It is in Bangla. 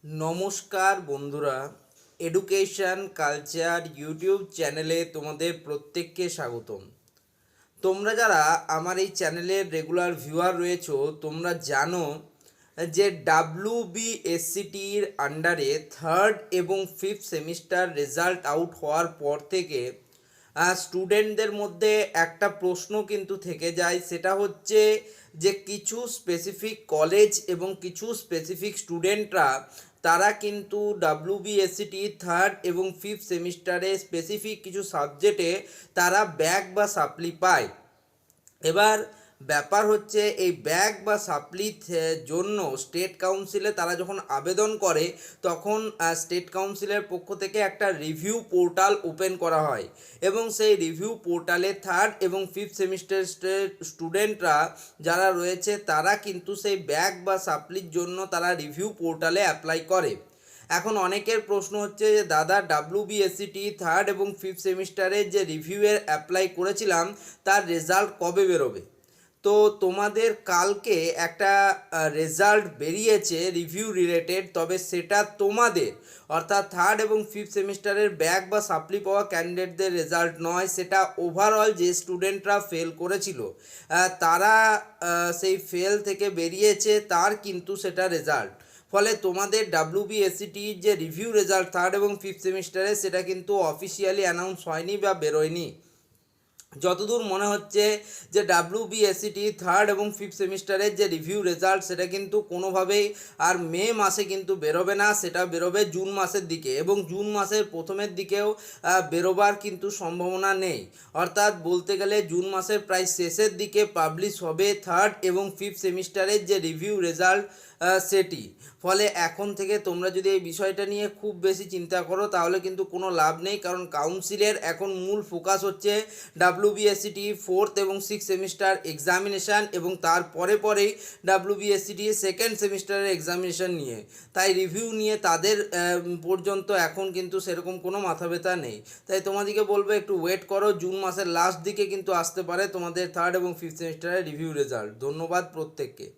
নমস্কার বন্ধুরা, এডুকেশন কালচার ইউটিউব চ্যানেলে তোমাদের প্রত্যেককে স্বাগতম। তোমরা যারা আমার এই চ্যানেলের রেগুলার ভিউয়ার রয়েছো, তোমরা জানো যে WBSCTর আন্ডারে থার্ড এবং ফিফথ সেমিস্টার রেজাল্ট আউট হওয়ার পর থেকে স্টুডেন্টদের মধ্যে একটা প্রশ্ন কিন্তু থেকে যায়। সেটা হচ্ছে যে কিছু স্পেসিফিক কলেজ এবং কিছু স্পেসিফিক স্টুডেন্টরা তারা কিন্তু WBSCT থার্ড এবং ফিফথ সেমিস্টারে স্পেসিফিক কিছু সাবজেক্টে তারা ব্যাক বা সাপ্লি পায়। এবার ব্যাপার হচ্ছে এই ব্যাক বা সাপ্লির জন্য স্টেট কাউন্সিলে তারা যখন আবেদন করে তখন স্টেট কাউন্সিলের পক্ষ থেকে একটা রিভিউ পোর্টাল ওপেন করা হয় এবং সেই রিভিউ পোর্টালে থার্ড এবং ফিফথ সেমিস্টার স্টুডেন্টরা যারা রয়েছে তারা কিন্তু সেই ব্যাক বা সাপ্লির জন্য তারা রিভিউ পোর্টালে অ্যাপ্লাই করে। এখন অনেকের প্রশ্ন হচ্ছে যে দাদা, WBSCT থার্ড এবং ফিফথ সেমিস্টারে যে রিভিউয়ের অ্যাপ্লাই করেছিলাম তার রেজাল্ট কবে বেরোবে? তো তোমাদের কালকে একটা রেজাল্ট বেরিয়েছে রিভিউ রিলেটেড, তবে সেটা তোমাদের অর্থাৎ থার্ড এবং ফিফথ সেমিস্টারের ব্যাক বা সাপ্লি পাওয়া ক্যান্ডিডেটদের রেজাল্ট নয়, সেটা ওভারঅল যে স্টুডেন্টরা ফেল করেছিল তারা সেই ফেল থেকে বেরিয়েছে তার কিন্তু সেটা রেজাল্ট। ফলে তোমাদের WBSCT যে রিভিউ রেজাল্ট থার্ড এবং ফিফথ সেমিস্টারে সেটা কিন্তু অফিসিয়ালি অ্যানাউন্স হয়নি বা বেরোয়নি। যতদূর মনে হচ্ছে যে WBSCT থার্ড এবং ফিফথ সেমিস্টারের যে রিভিউ রেজাল্ট সেটা কিন্তু কোনোভাবেই আর মে মাসে কিন্তু বেরোবে না, সেটা বেরোবে জুন মাসের দিকে এবং জুন মাসের প্রথমের দিকেও বেরোবার কিন্তু সম্ভাবনা নেই। অর্থাৎ বলতে গেলে জুন মাসের প্রায় শেষের দিকে পাবলিশ হবে থার্ড এবং ফিফথ সেমিস্টারের যে রিভিউ রেজাল্ট সেটি। ফলে এখন থেকে তোমরা যদি এই বিষয়টা নিয়ে খুব বেশি চিন্তা করো তাহলে কিন্তু কোনো লাভ নেই, কারণ কাউন্সিলের এখন মূল ফোকাস হচ্ছে WBSCT ফোর্থ এবং সিক্স সেমিস্টার এক্সামিনেশান এবং তারপরে পরেই WBSCT সেকেন্ড সেমিস্টারের এক্সামিনেশান নিয়ে। তাই রিভিউ নিয়ে তাদের পর্যন্ত এখন কিন্তু সেরকম কোনো মাথা ব্যথা নেই। তাই তোমাদেরকে বলবো একটু ওয়েট করো, জুন মাসের লাস্ট দিকে কিন্তু আসতে পারে তোমাদের থার্ড এবং ফিফথ সেমিস্টারের রিভিউ রেজাল্ট। ধন্যবাদ প্রত্যেককে।